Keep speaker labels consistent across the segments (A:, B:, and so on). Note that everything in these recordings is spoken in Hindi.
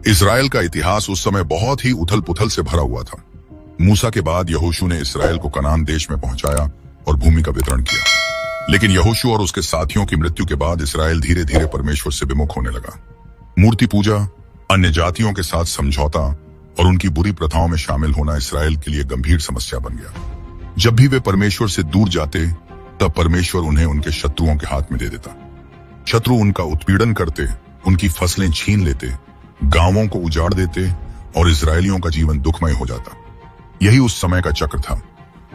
A: इजराइल का इतिहास उस समय बहुत ही उथल पुथल से भरा हुआ था। मूसा के बाद यहोशू ने इस्राएल को कनान देश में पहुंचाया और भूमि का वितरण किया। लेकिन यहोशू और उसके साथियों की मृत्यु के बाद इस्राएल धीरे धीरे परमेश्वर से विमुख होने लगा। मूर्ति पूजा, अन्य जातियों के साथ समझौता और उनकी बुरी प्रथाओं में शामिल होना इस्राएल के लिए गंभीर समस्या बन गया। जब भी वे परमेश्वर से दूर जाते तब परमेश्वर उन्हें उनके शत्रुओं के हाथ में दे देता। शत्रु उनका उत्पीड़न करते, उनकी फसलें छीन लेते, गांवों को उजाड़ देते और इजरायलियों का जीवन दुखमय हो जाता। यही उस समय का चक्र था।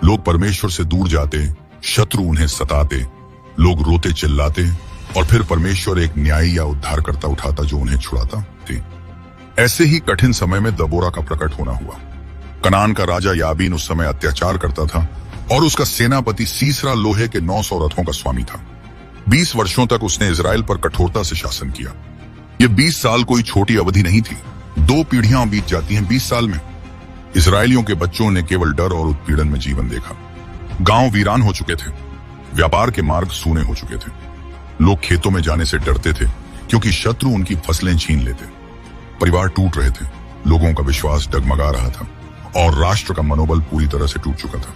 A: लोग परमेश्वर से दूर जाते, शत्रु उन्हें सताते, लोग रोते चिल्लाते और फिर परमेश्वर एक न्यायी या उद्धारकर्ता उठाता जो उन्हें छुड़ाता थे। ऐसे ही कठिन समय में दबोरा का प्रकट होना हुआ। कनान का राजा याबीन उस समय अत्याचार करता था और उसका सेनापति सीसरा लोहे के 900 रथों का स्वामी था। 20 वर्षों तक उसने इजराइल पर कठोरता से शासन किया। ये 20 साल कोई छोटी अवधि नहीं थी। 2 पीढ़ियां बीत जाती हैं 20 साल में। इजरायलियों के बच्चों ने केवल डर और उत्पीड़न में जीवन देखा। गांव वीरान हो चुके थे, व्यापार के मार्ग सूने हो चुके थे। लोग खेतों में जाने से डरते थे क्योंकि शत्रु उनकी फसलें छीन लेते। परिवार टूट रहे थे, लोगों का विश्वास डगमगा रहा था और राष्ट्र का मनोबल पूरी तरह से टूट चुका था।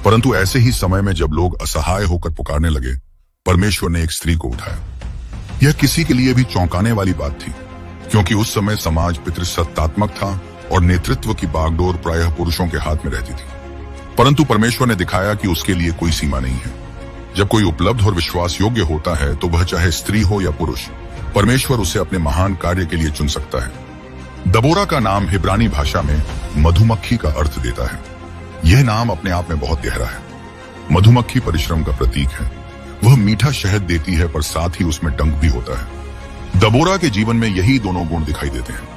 A: परंतु ऐसे ही समय में जब लोग असहाय होकर पुकारने लगे, परमेश्वर ने एक स्त्री को उठाया। यह किसी के लिए भी चौंकाने वाली बात थी, क्योंकि उस समय समाज पितृसत्तात्मक था और नेतृत्व की बागडोर प्रायः पुरुषों के हाथ में रहती थी। परंतु परमेश्वर ने दिखाया कि उसके लिए कोई सीमा नहीं है। जब कोई उपलब्ध और विश्वास योग्य होता है तो वह चाहे स्त्री हो या पुरुष, परमेश्वर उसे अपने महान कार्य के लिए चुन सकता है। दबोरा का नाम हिब्रानी भाषा में मधुमक्खी का अर्थ देता है। यह नाम अपने आप में बहुत गहरा है। मधुमक्खी परिश्रम का प्रतीक है। वह मीठा शहद देती है पर साथ ही उसमें डंक भी होता है। दबोरा के जीवन में यही दोनों गुण दिखाई देते हैं।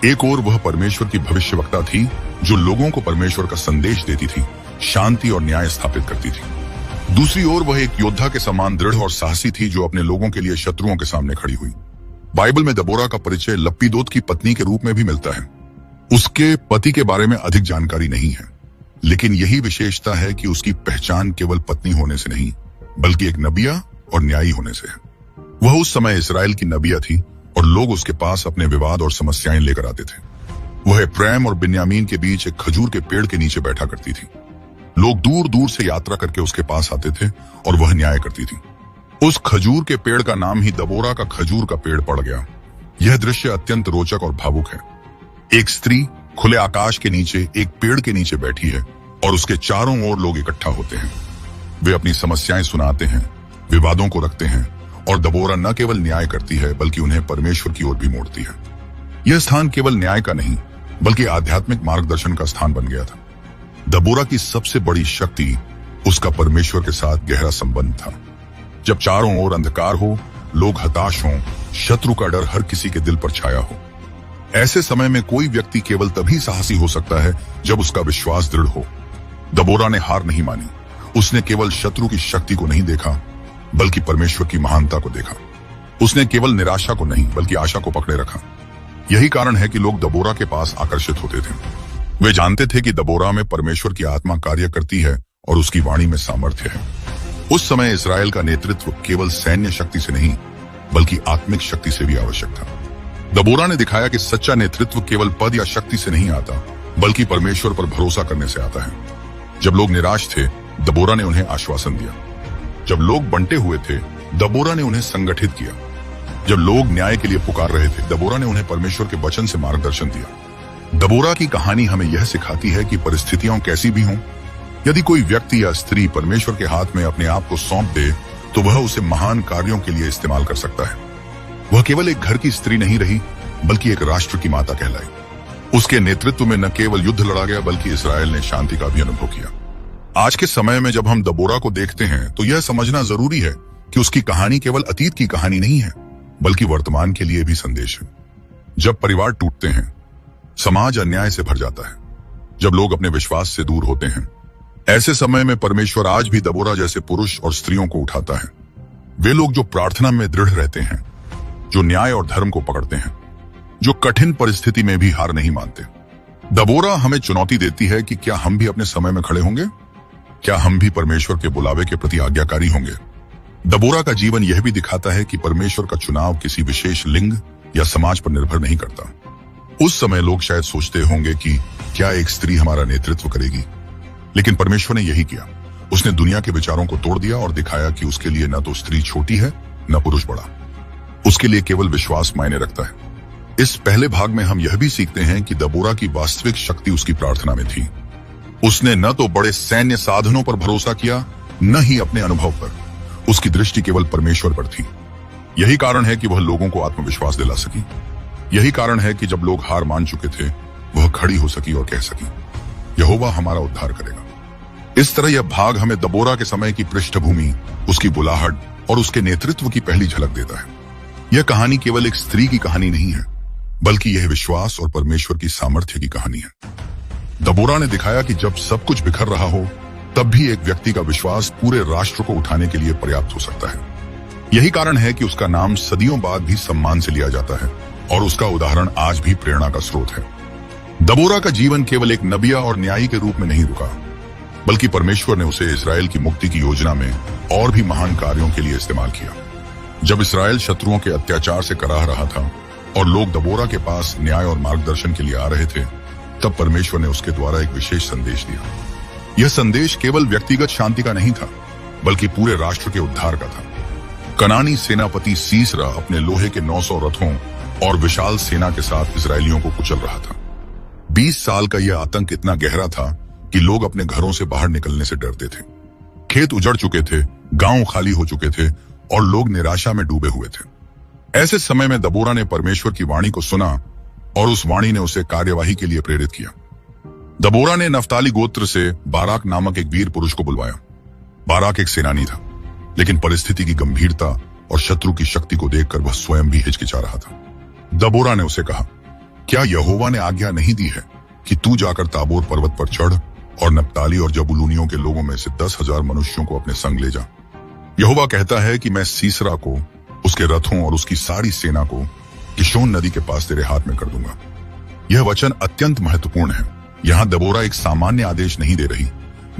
A: एक ओर वह परमेश्वर की भविष्यवक्ता थी जो लोगों को परमेश्वर का संदेश देती थी, शांति और न्याय स्थापित करती थी। दूसरी ओर वह एक योद्धा के समान दृढ़ और साहसी थी जो अपने लोगों के लिए शत्रुओं के सामने खड़ी हुई। बाइबल में दबोरा का परिचय लप्पीदोत की पत्नी के रूप में भी मिलता है। उसके पति के बारे में अधिक जानकारी नहीं है, लेकिन यही विशेषता है कि उसकी पहचान केवल पत्नी होने से नहीं बल्कि एक नबिया और न्यायी होने से है। वह उस समय इस्राएल की नबिया थी और लोग उसके पास अपने विवाद और समस्याएं लेकर आते थे। वह एप्रैम और बिन्यामीन के बीच एक खजूर के पेड़ के नीचे बैठा करती थी। लोग दूर दूर से यात्रा करके उसके पास आते थे और वह न्याय करती थी। उस खजूर के पेड़ का नाम ही दबोरा का खजूर का पेड़ पड़ गया। यह दृश्य अत्यंत रोचक और भावुक है। एक स्त्री खुले आकाश के नीचे एक पेड़ के नीचे बैठी है और उसके चारों ओर लोग इकट्ठा होते हैं। वे अपनी समस्याएं सुनाते हैं, विवादों को रखते हैं और दबोरा न केवल न्याय करती है बल्कि उन्हें परमेश्वर की ओर भी मोड़ती है। यह स्थान केवल न्याय का नहीं बल्कि आध्यात्मिक मार्गदर्शन का स्थान बन गया था। दबोरा की सबसे बड़ी शक्ति उसका परमेश्वर के साथ गहरा संबंध था। जब चारों ओर अंधकार हो, लोग हताश हों, शत्रु का डर हर किसी के दिल पर छाया हो, ऐसे समय में कोई व्यक्ति केवल तभी साहसी हो सकता है जब उसका विश्वास दृढ़ हो। दबोरा ने हार नहीं मानी। उसने केवल शत्रु की शक्ति को नहीं देखा बल्कि परमेश्वर की महानता को देखा। उसने केवल निराशा को नहीं बल्कि आशा को पकड़े रखा। यही कारण है कि लोग दबोरा के पास आकर्षित होते थे। वे जानते थे कि दबोरा में परमेश्वर की आत्मा कार्य करती है और उसकी वाणी में सामर्थ्य है। उस समय इस्राएल का नेतृत्व केवल सैन्य शक्ति से नहीं बल्कि आत्मिक शक्ति से भी आवश्यक था। दबोरा ने दिखाया कि सच्चा नेतृत्व केवल पद या शक्ति से नहीं आता बल्कि परमेश्वर पर भरोसा करने से आता है। जब लोग निराश थे, दबोरा ने उन्हें आश्वासन दिया। जब लोग बंटे हुए थे, दबोरा ने उन्हें संगठित किया। जब लोग न्याय के लिए पुकार रहे थे, दबोरा ने उन्हें परमेश्वर के वचन से मार्गदर्शन दिया। दबोरा की कहानी हमें यह सिखाती है कि परिस्थितियां कैसी भी हों, यदि कोई व्यक्ति या स्त्री परमेश्वर के हाथ में अपने आप को सौंप दे तो वह उसे महान कार्यों के लिए इस्तेमाल कर सकता है। वह केवल एक घर की स्त्री नहीं रही बल्कि एक राष्ट्र की माता कहलाई। उसके नेतृत्व में न केवल युद्ध लड़ा गया बल्कि इस्राएल ने शांति का भी अनुभव किया। आज के समय में जब हम दबोरा को देखते हैं तो यह समझना जरूरी है कि उसकी कहानी केवल अतीत की कहानी नहीं है बल्कि वर्तमान के लिए भी संदेश है। जब परिवार टूटते हैं, समाज अन्याय से भर जाता है, जब लोग अपने विश्वास से दूर होते हैं, ऐसे समय में परमेश्वर आज भी दबोरा जैसे पुरुष और स्त्रियों को उठाता है। वे लोग जो प्रार्थना में दृढ़ रहते हैं, जो न्याय और धर्म को पकड़ते हैं, जो कठिन परिस्थिति में भी हार नहीं मानते। दबोरा हमें चुनौती देती है कि क्या हम भी अपने समय में खड़े होंगे? क्या हम भी परमेश्वर के बुलावे के प्रति आज्ञाकारी होंगे? दबोरा का जीवन यह भी दिखाता है कि परमेश्वर का चुनाव किसी विशेष लिंग या समाज पर निर्भर नहीं करता। उस समय लोग शायद सोचते होंगे कि क्या एक स्त्री हमारा नेतृत्व करेगी, लेकिन परमेश्वर ने यही किया। उसने दुनिया के विचारों को तोड़ दिया और दिखाया कि उसके लिए न तो स्त्री छोटी है न पुरुष बड़ा, उसके लिए केवल विश्वास मायने रखता है। इस पहले भाग में हम यह भी सीखते हैं कि दबोरा की वास्तविक शक्ति उसकी प्रार्थना में थी। उसने न तो बड़े सैन्य साधनों पर भरोसा किया, न ही अपने अनुभव पर। उसकी दृष्टि केवल परमेश्वर पर थी। यही कारण है कि वह लोगों को आत्मविश्वास दिला सकी। यही कारण है कि जब लोग हार मान चुके थे, वह खड़ी हो सकी और कह सकी, यहोवा हमारा उद्धार करेगा। इस तरह यह भाग हमें दबोरा के समय की पृष्ठभूमि, उसकी बुलाहट और उसके नेतृत्व की पहली झलक देता है। यह कहानी केवल एक स्त्री की कहानी नहीं है, बल्कि यह विश्वास और परमेश्वर की सामर्थ्य की कहानी है। दबोरा ने दिखाया कि जब सब कुछ बिखर रहा हो, तब भी एक व्यक्ति का विश्वास पूरे राष्ट्र को उठाने के लिए पर्याप्त हो सकता है। यही कारण है कि उसका नाम सदियों बाद भी सम्मान से लिया जाता है और उसका उदाहरण आज भी प्रेरणा का स्रोत है। दबोरा का जीवन केवल एक नबिया और न्यायी के रूप में नहीं रुका, बल्कि परमेश्वर ने उसे इस्राएल की मुक्ति की योजना में और भी महान कार्यों के लिए इस्तेमाल किया। जब इस्राएल शत्रुओं के अत्याचार से कराह रहा था और लोग दबोरा के पास न्याय और मार्गदर्शन के लिए आ रहे थे, तब परमेश्वर ने उसके द्वारा एक विशेष संदेश दिया। यह संदेश केवल व्यक्तिगत शांति का नहीं था, बल्कि पूरे राष्ट्र के उद्धार का था। कनानी सेनापति सीसरा अपने लोहे के 900 रथों और विशाल सेना के साथ इजरायलियों को कुचल रहा था। 20 साल का यह आतंक इतना गहरा था कि लोग अपने घरों से बाहर निकलने से डरते थे। खेत उजड़ चुके थे, गांव खाली हो चुके थे और लोग निराशा में डूबे हुए थे। ऐसे समय में दबोरा ने परमेश्वर की वाणी को सुना और उस वाणी ने उसे कार्यवाही के लिए प्रेरित किया। दबोरा ने नफ्ताली गोत्र से बाराक नामक एक वीर पुरुष को बुलवाया। बाराक एक सेनानी था, लेकिन परिस्थिति की गंभीरता और शत्रु की शक्ति को देखकर वह स्वयं भी हिचकिचा रहा था। दबोरा ने उसे कहा, क्या यहोवा ने आज्ञा नहीं दी है कि तू जाकर ताबोर पर्वत पर चढ़ और नप्ताली और जबूलूनियों के लोगों में से 10,000 मनुष्यों को अपने संग ले जा। यहोवा कहता है कि मैं सीसरा को, उसके रथों और उसकी सारी सेना को किशोन नदी के पास तेरे हाथ में कर दूंगा। यह वचन अत्यंत महत्वपूर्ण है। यहाँ दबोरा एक सामान्य आदेश नहीं दे रही,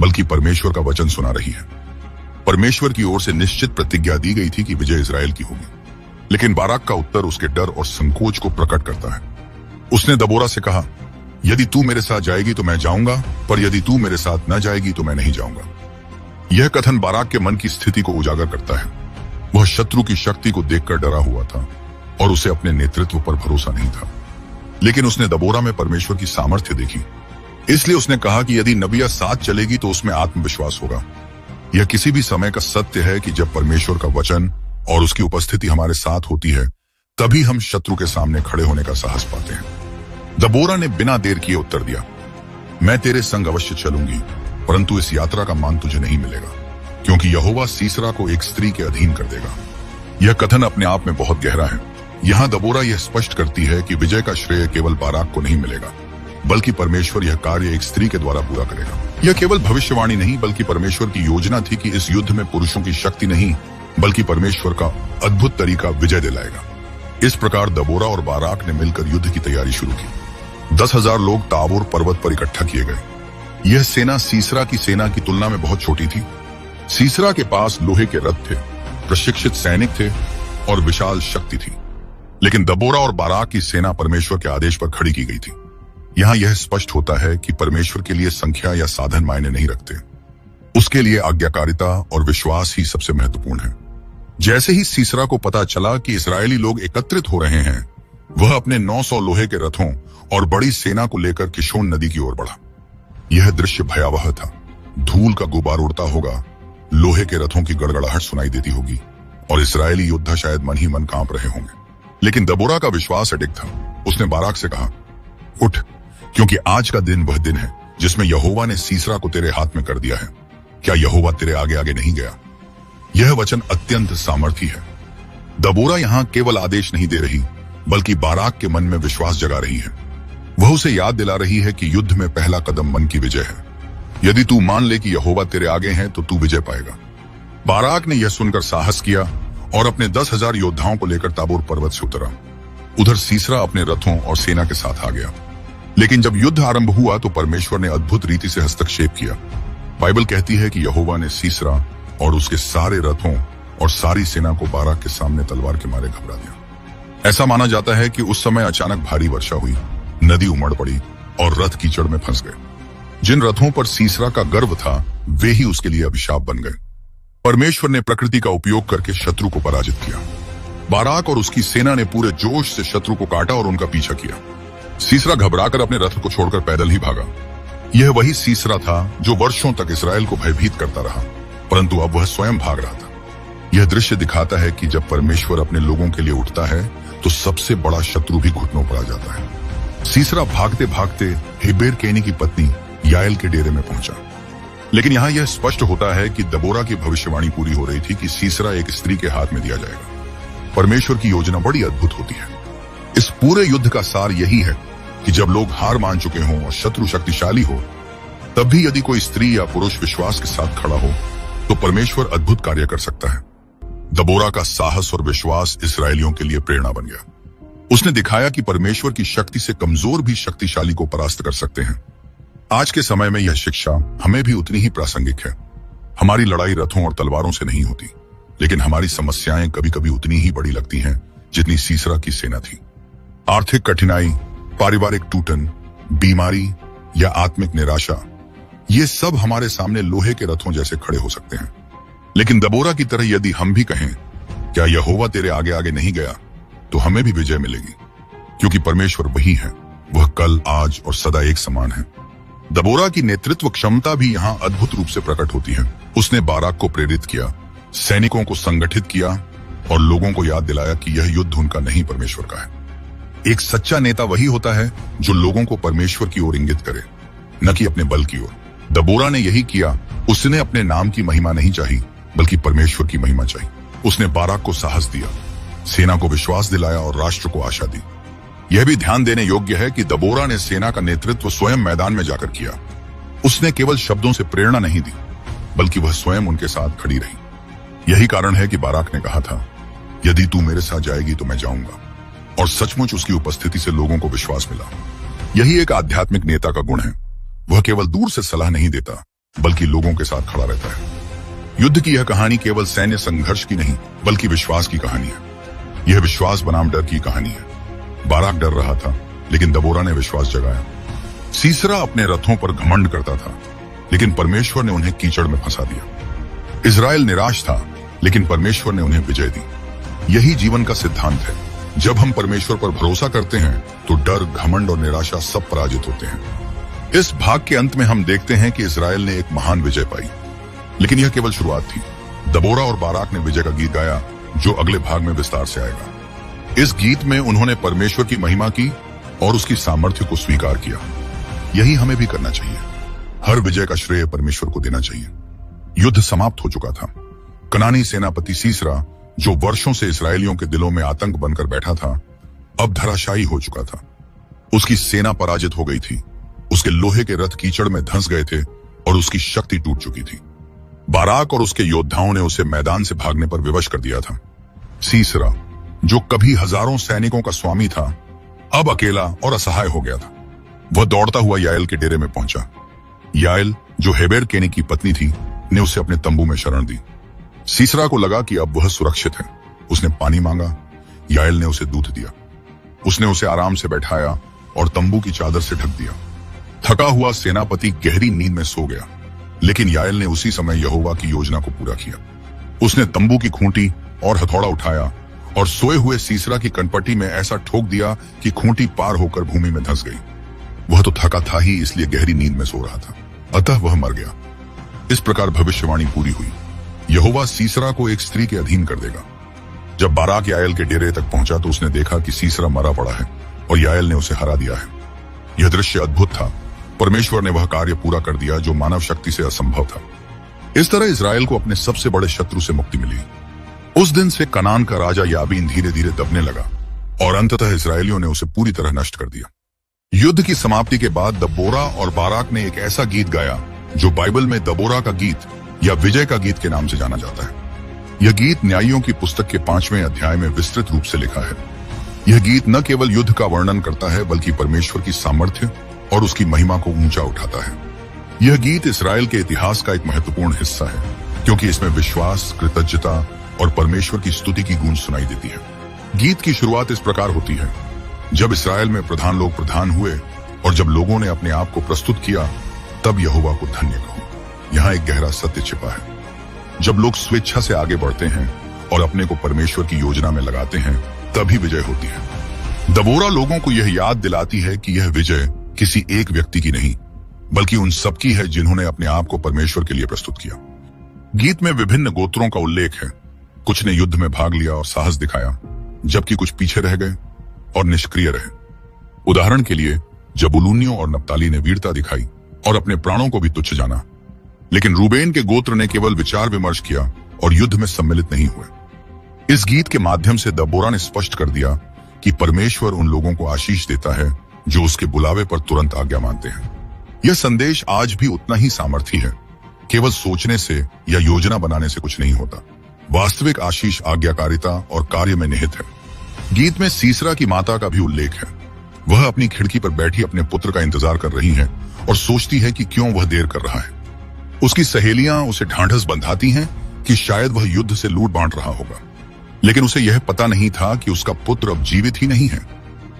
A: बल्कि परमेश्वर का वचन सुना रही है। परमेश्वर की ओर से निश्चित प्रतिज्ञा दी गई थी कि विजय इजराइल की होगी, लेकिन बाराक का उत्तर उसके डर और संकोच को प्रकट करता है। उसने दबोरा से कहा, यदि तू मेरे साथ जाएगी तो मैं जाऊंगा, पर यदि तू मेरे साथ न जाएगी तो मैं नहीं जाऊंगा। यह कथन बाराक के मन की स्थिति को उजागर करता है। वह शत्रु की शक्ति को देखकर डरा हुआ था और उसे अपने नेतृत्व पर भरोसा नहीं था, लेकिन उसने दबोरा में परमेश्वर की सामर्थ्य देखी। इसलिए उसने कहा कि यदि नबिया साथ चलेगी तो उसमें आत्मविश्वास होगा। यह किसी भी समय का सत्य है कि जब परमेश्वर का वचन और उसकी उपस्थिति हमारे साथ होती है, तभी हम शत्रु के सामने खड़े होने का साहस पाते हैं। दबोरा ने बिना देर किए उत्तर दिया, मैं तेरे संग अवश्य चलूंगी, परंतु इस यात्रा का मान तुझे नहीं मिलेगा, क्योंकि यहोवा सीसरा को एक स्त्री के अधीन कर देगा। यह कथन अपने आप में बहुत गहरा है। यहाँ दबोरा यह स्पष्ट करती है कि विजय का श्रेय केवल बाराक को नहीं मिलेगा, बल्कि परमेश्वर यह कार्य एक स्त्री के द्वारा पूरा करेगा। यह केवल भविष्यवाणी नहीं, बल्कि परमेश्वर की योजना थी कि इस युद्ध में पुरुषों की शक्ति नहीं, बल्कि परमेश्वर का अद्भुत तरीका विजय दिलाएगा। इस प्रकार दबोरा और बाराक ने मिलकर युद्ध की तैयारी शुरू की। 10,000 लोग ताबोर पर्वत पर इकट्ठा किए गए। यह सेना सीसरा की सेना की तुलना में बहुत छोटी थी। सीसरा के पास लोहे के रथ थे, प्रशिक्षित सैनिक थे और विशाल शक्ति थी, लेकिन दबोरा और बाराक की सेना परमेश्वर के आदेश पर खड़ी की गई थी। यहाँ यह स्पष्ट होता है कि परमेश्वर के लिए संख्या या साधन मायने नहीं रखते। उसके लिए आज्ञाकारिता और विश्वास ही सबसे महत्वपूर्ण है। जैसे ही सीसरा को पता चला कि इस्राएली लोग एकत्रित हो रहे हैं, वह अपने 900 लोहे के रथों और बड़ी सेना को लेकर किशोन नदी की ओर बढ़ा। यह दृश्य भयावह था। धूल का गुबार उड़ता होगा, लोहे के रथों की गड़गड़ाहट सुनाई देती होगी और इस्राएली योद्धा शायद मन ही मन कांप रहे होंगे। लेकिन दबोरा का विश्वास अडिग था। उसने बाराक से कहा, उठ, क्योंकि आज का दिन वह दिन है जिसमें यहोवा ने सीसरा को तेरे हाथ में कर दिया है। क्या यहोवा तेरे आगे आगे नहीं गया? यह वचन अत्यंत सामर्थी है। दबोरा यहाँ केवल आदेश नहीं दे रही, बल्कि बाराक के मन में विश्वास जगा रही है। वह उसे याद दिला रही है कि युद्ध में पहला कदम मन की विजय है। यदि तू मान ले कि यहोवा तेरे आगे है तो तू विजय पाएगा। बाराक ने यह सुनकर साहस किया और अपने 10,000 योद्धाओं को लेकर ताबोर पर्वत से उतरा। उधर सीसरा अपने रथों और सेना के साथ आ गया। लेकिन जब युद्ध आरंभ हुआ तो परमेश्वर ने अद्भुत रीति से हस्तक्षेप किया। बाइबल कहती है कि यहोवा ने सीसरा और उसके सारे रथों और सारी सेना को बाराक के सामने तलवार के मारे घबरा दिया। ऐसा माना जाता है कि उस समय अचानक भारी वर्षा हुई, नदी उमड़ पड़ी और रथ कीचड़ में फंस गए। जिन रथों पर सीसरा का गर्व था वे ही उसके लिए अभिशाप बन गए। परमेश्वर ने प्रकृति का उपयोग करके शत्रु को पराजित किया। बाराक और उसकी सेना ने पूरे जोश से शत्रु को काटा और उनका पीछा किया। सीसरा घबराकर अपने रथ को छोड़कर पैदल ही भागा। यह वही सीसरा था जो वर्षों तक इस्राएल को भयभीत करता रहा, परंतु अब वह स्वयं भाग रहा था। यह दृश्य दिखाता है कि जब परमेश्वर अपने लोगों के लिए उठता है तो सबसे बड़ा शत्रु भी घुटनों पर आ जाता है। सीसरा भागते भागते हेबेर केनी की पत्नी याएल के डेरे में पहुंचा। लेकिन यहां यह स्पष्ट होता है कि दबोरा की भविष्यवाणी पूरी हो रही थी कि सीसरा एक स्त्री के हाथ में दिया जाएगा। परमेश्वर की योजना बड़ी अद्भुत होती है। इस पूरे युद्ध का सार यही है कि जब लोग हार मान चुके हों और शत्रु शक्तिशाली हो, तब भी यदि कोई स्त्री या पुरुष विश्वास के साथ खड़ा हो तो परमेश्वर अद्भुत कार्य कर सकता है। दबोरा का साहस और विश्वास इस्राएलियों के लिए प्रेरणा बन गया। उसने दिखाया कि परमेश्वर की शक्ति से कमजोर भी शक्तिशाली को परास्त कर सकते हैं। आज के समय में यह शिक्षा हमें भी उतनी ही प्रासंगिक है। हमारी लड़ाई रथों और तलवारों से नहीं होती, लेकिन हमारी समस्याएं कभी कभी उतनी ही बड़ी लगती हैं जितनी सीसरा की सेना थी। आर्थिक कठिनाई, पारिवारिक टूटन, बीमारी या आत्मिक निराशा, ये सब हमारे सामने लोहे के रथों जैसे खड़े हो सकते हैं। लेकिन दबोरा की तरह यदि हम भी कहें, क्या यहोवा तेरे आगे आगे नहीं गया, तो हमें भी विजय मिलेगी, क्योंकि परमेश्वर वही है। वह कल, आज और सदा एक समान है। दबोरा की नेतृत्व क्षमता भी यहाँ अद्भुत रूप से प्रकट होती है। उसने बाराक को प्रेरित किया, सैनिकों को संगठित किया और लोगों को याद दिलाया कि यह युद्ध उनका नहीं परमेश्वर का है। एक सच्चा नेता वही होता है जो लोगों को परमेश्वर की ओर इंगित करे, न कि अपने बल की ओर। दबोरा ने यही किया। उसने अपने नाम की महिमा नहीं चाही, बल्कि परमेश्वर की महिमा चाही। उसने बाराक को साहस दिया, सेना को विश्वास दिलाया और राष्ट्र को आशा दी। यह भी ध्यान देने योग्य है कि दबोरा ने सेना का नेतृत्व स्वयं मैदान में जाकर किया। उसने केवल शब्दों से प्रेरणा नहीं दी, बल्कि वह स्वयं उनके साथ खड़ी रही। यही कारण है कि बाराक ने कहा था, यदि तू मेरे साथ जाएगी तो मैं जाऊंगा, और सचमुच उसकी उपस्थिति से लोगों को विश्वास मिला। यही एक आध्यात्मिक नेता का गुण है। वह केवल दूर से सलाह नहीं देता, बल्कि लोगों के साथ खड़ा रहता है। युद्ध की यह कहानी केवल सैन्य संघर्ष की नहीं, बल्कि विश्वास की कहानी है। यह विश्वास बनाम डर की कहानी है। बाराक डर रहा था, लेकिन दबोरा ने विश्वास जगाया। सीसरा अपने रथों पर घमंड करता था, लेकिन परमेश्वर ने उन्हें कीचड़ में फंसा दिया। इजराइल निराश था, लेकिन परमेश्वर ने उन्हें विजय दी। यही जीवन का सिद्धांत है। जब हम परमेश्वर पर भरोसा करते हैं तो डर, घमंड और निराशा सब पराजित होते हैं। इस भाग के अंत में हम देखते हैं कि इजराइल ने एक महान विजय पाई, लेकिन यह केवल शुरुआत थी। दबोरा और बाराक ने विजय का गीत गाया, जो अगले भाग में विस्तार से आएगा। इस गीत में उन्होंने परमेश्वर की महिमा की और उसकी सामर्थ्य को स्वीकार किया। यही हमें भी करना चाहिए। हर विजय का श्रेय परमेश्वर को देना चाहिए। युद्ध समाप्त हो चुका था। कनानी सेनापति सीसरा, जो वर्षों से इस्राएलियों के दिलों में आतंक बनकर बैठा था, अब धराशायी हो चुका था। उसकी सेना पराजित हो गई थी। उसके लोहे के रथ कीचड़ में धंस गए थे और उसकी शक्ति टूट चुकी थी। बाराक और उसके योद्धाओं ने उसे मैदान से भागने पर विवश कर दिया था। सीसरा, जो कभी हजारों सैनिकों का स्वामी था, अब अकेला और असहाय हो गया था। वह दौड़ता हुआ याएल के डेरे में पहुंचा। याएल, जो हेबेर केनी की पत्नी थी, ने उसे अपने तंबू में शरण दी। सीसरा को लगा कि अब वह सुरक्षित है। उसने पानी मांगा। याएल ने उसे दूध दिया। उसने उसे आराम से बैठाया और तंबू की चादर से ढक दिया। थका हुआ सेनापति गहरी नींद में सो गया, लेकिन याएल ने उसी समय यहोवा की योजना को पूरा किया। उसने तंबू की खूंटी और हथौड़ा उठाया और सोए हुए सीसरा की कनपट्टी में ऐसा ठोक दिया कि खूंटी पार होकर भूमि में धंस गई। वह तो थका था ही, इसलिए गहरी नींद में सो रहा था, अतः वह मर गया। इस प्रकार भविष्यवाणी पूरी हुई। यहोवा सीसरा को एक स्त्री के अधीन कर देगा। जब बाराक याएल के डेरे तक पहुंचा तो उसने देखा कि सीसरा मरा पड़ा है और याएल ने उसे हरा दिया है। यह दृश्य अद्भुत था। परमेश्वर ने वह कार्य पूरा कर दिया जो मानव शक्ति से असंभव था। इस तरह इजराइल को अपने सबसे बड़े शत्रु से मुक्ति मिली। उस दिन से कनान का राजा याबीन धीरे धीरे दबने लगा और अंततः इजरायलियों ने उसे पूरी तरह नष्ट कर दिया। युद्ध की समाप्ति के बाद दबोरा और बाराक ने एक ऐसा गीत गाया जो बाइबल में दबोरा का गीत या विजय का गीत के नाम से जाना जाता है। यह गीत न्यायियों की पुस्तक के 5वें अध्याय में विस्तृत रूप से लिखा है। यह गीत न केवल युद्ध का वर्णन करता है, बल्कि परमेश्वर की सामर्थ्य और उसकी महिमा को ऊंचा उठाता है। यह गीत इस्राएल के इतिहास का एक महत्वपूर्ण हिस्सा है, क्योंकि इसमें विश्वास, कृतज्ञता और परमेश्वर की स्तुति की गूंज सुनाई देती है। गीत की शुरुआत इस प्रकार होती है, जब इसराइल में प्रधान लोग प्रधान हुए और जब लोगों ने अपने आप को प्रस्तुत किया, तब यहोवा को धन्य कहो। यहाँ एक गहरा सत्य छिपा है। जब लोग स्वेच्छा से आगे बढ़ते हैं और अपने को परमेश्वर की योजना में लगाते हैं, तभी विजय होती है। दबोरा लोगों को यह याद दिलाती है कि यह विजय किसी एक व्यक्ति की नहीं, बल्कि उन सबकी है जिन्होंने अपने आप को परमेश्वर के लिए प्रस्तुत किया। गीत में विभिन्न गोत्रों का उल्लेख है। कुछ ने युद्ध में भाग लिया और साहस दिखाया, जबकि कुछ पीछे रह गए और निष्क्रिय रहे। उदाहरण के लिए जबूलूनियों और नप्ताली ने वीरता दिखाई और अपने प्राणों को भी तुच्छ जाना, लेकिन रूबेन के गोत्र ने केवल विचार विमर्श किया और युद्ध में सम्मिलित नहीं हुए। इस गीत के माध्यम से दबोरा ने स्पष्ट कर दिया कि परमेश्वर उन लोगों को आशीष देता है जो उसके बुलावे पर तुरंत आज्ञा मानते हैं। यह संदेश आज भी उतना ही सामर्थी है। केवल सोचने से या योजना बनाने से कुछ नहीं होता। वास्तविक आशीष आज्ञाकारिता और कार्य में निहित है। गीत में सीसरा की माता का भी उल्लेख है। वह अपनी खिड़की पर बैठी अपने पुत्र का इंतजार कर रही है और सोचती है कि क्यों वह देर कर रहा है। उसकी सहेलियां उसे ढांढस बंधाती हैं कि शायद वह युद्ध से लूट बांट रहा होगा, लेकिन उसे यह पता नहीं था कि उसका पुत्र अब जीवित ही नहीं है।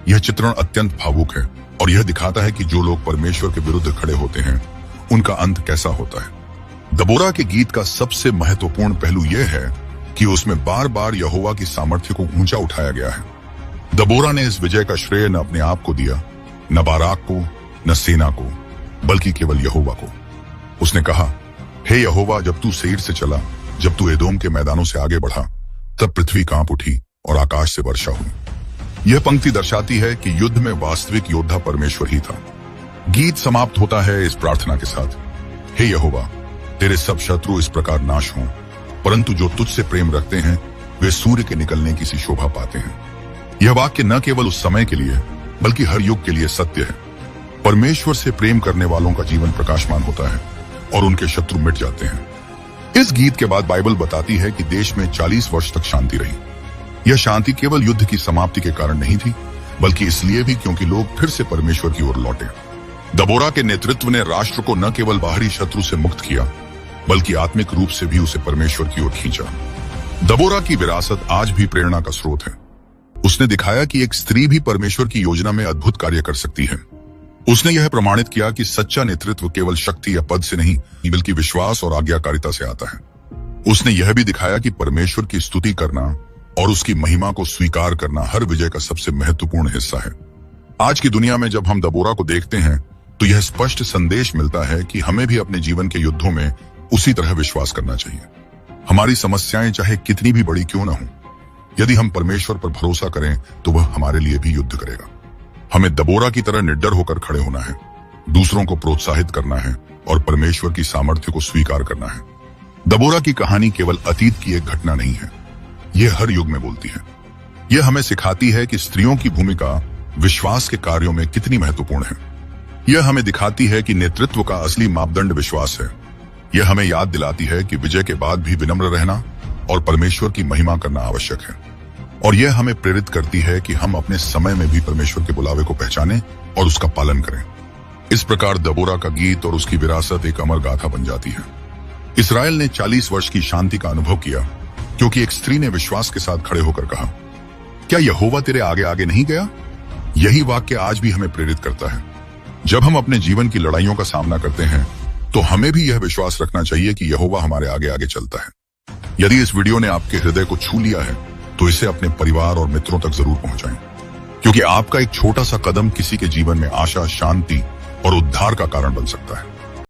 A: यह चित्रण अत्यंत भावुक है और यह दिखाता है कि जो लोग परमेश्वर के विरुद्ध खड़े होते हैं, उनका अंत कैसा होता है। दबोरा के गीत का सबसे महत्वपूर्ण पहलू यह है कि उसमें बार बार यहोवा की सामर्थ्य को ऊंचा उठाया गया है। दबोरा ने इस विजय का श्रेय न अपने आप को दिया, न बाराक को, न सेना को, बल्कि केवल यहोवा को। उसने कहा, हे यहोवा, जब तू सेईर से चला, जब तू एदोम के मैदानों से आगे बढ़ा, तब पृथ्वी कांप उठी और आकाश से वर्षा हुई। यह पंक्ति दर्शाती है कि युद्ध में वास्तविक योद्धा परमेश्वर ही था। गीत समाप्त होता है इस प्रार्थना के साथ, हे यहोवा, तेरे सब शत्रु इस प्रकार नाश हों, परंतु जो तुझसे प्रेम रखते हैं वे सूर्य के निकलने की सी शोभा पाते हैं। यह वाक्य न केवल उस समय के लिए बल्कि हर युग के लिए सत्य है। परमेश्वर से प्रेम करने वालों का जीवन प्रकाशमान होता है और उनके शत्रु मिट जाते हैं। इस गीत के बाद बाइबल बताती है कि देश में 40 वर्ष तक शांति रही। यह शांति केवल युद्ध की समाप्ति के कारण नहीं थी, बल्कि इसलिए भी क्योंकि लोग फिर से परमेश्वर की ओर लौटे। दबोरा के नेतृत्व ने राष्ट्र को न केवल बाहरी शत्रु से मुक्त किया, बल्कि आत्मिक रूप से भी उसे परमेश्वर की ओर खींचा। दबोरा की विरासत आज भी प्रेरणा का स्रोत है। उसने दिखाया कि एक स्त्री भी परमेश्वर की योजना में अद्भुत कार्य कर सकती है। उसने यह प्रमाणित किया कि सच्चा नेतृत्व केवल शक्ति या पद से नहीं, बल्कि विश्वास और आज्ञाकारिता से आता है। उसने यह भी दिखाया कि परमेश्वर की स्तुति करना और उसकी महिमा को स्वीकार करना हर विजय का सबसे महत्वपूर्ण हिस्सा है। आज की दुनिया में जब हम दबोरा को देखते हैं, तो यह स्पष्ट संदेश मिलता है कि हमें भी अपने जीवन के युद्धों में उसी तरह विश्वास करना चाहिए। हमारी समस्याएं चाहे कितनी भी बड़ी क्यों ना हो, यदि हम परमेश्वर पर भरोसा करें तो वह हमारे लिए भी युद्ध करेगा। हमें दबोरा की तरह निडर होकर खड़े होना है, दूसरों को प्रोत्साहित करना है और परमेश्वर की सामर्थ्य को स्वीकार करना है। दबोरा की कहानी केवल अतीत की एक घटना नहीं है, यह हर युग में बोलती है। यह हमें सिखाती है कि स्त्रियों की भूमिका विश्वास के कार्यों में कितनी महत्वपूर्ण है। यह हमें दिखाती है कि नेतृत्व का असली मापदंड विश्वास है। यह हमें याद दिलाती है कि विजय के बाद भी विनम्र रहना और परमेश्वर की महिमा करना आवश्यक है। और यह हमें प्रेरित करती है कि हम अपने समय में भी परमेश्वर के बुलावे को पहचानें और उसका पालन करें। इस प्रकार दबोरा का गीत और उसकी विरासत एक अमर गाथा बन जाती है। इसराइल ने 40 वर्ष की शांति का अनुभव किया क्योंकि एक स्त्री ने विश्वास के साथ खड़े होकर कहा, क्या यहोवा तेरे आगे आगे नहीं गया? यही वाक्य आज भी हमें प्रेरित करता है। जब हम अपने जीवन की लड़ाइयों का सामना करते हैं, तो हमें भी यह विश्वास रखना चाहिए कि यहोवा हमारे आगे आगे चलता है। यदि इस वीडियो ने आपके हृदय को छू लिया है, तो इसे अपने परिवार और मित्रों तक जरूर पहुंचाएं, क्योंकि आपका एक छोटा सा कदम किसी के जीवन में आशा, शांति और उद्धार का कारण बन सकता है।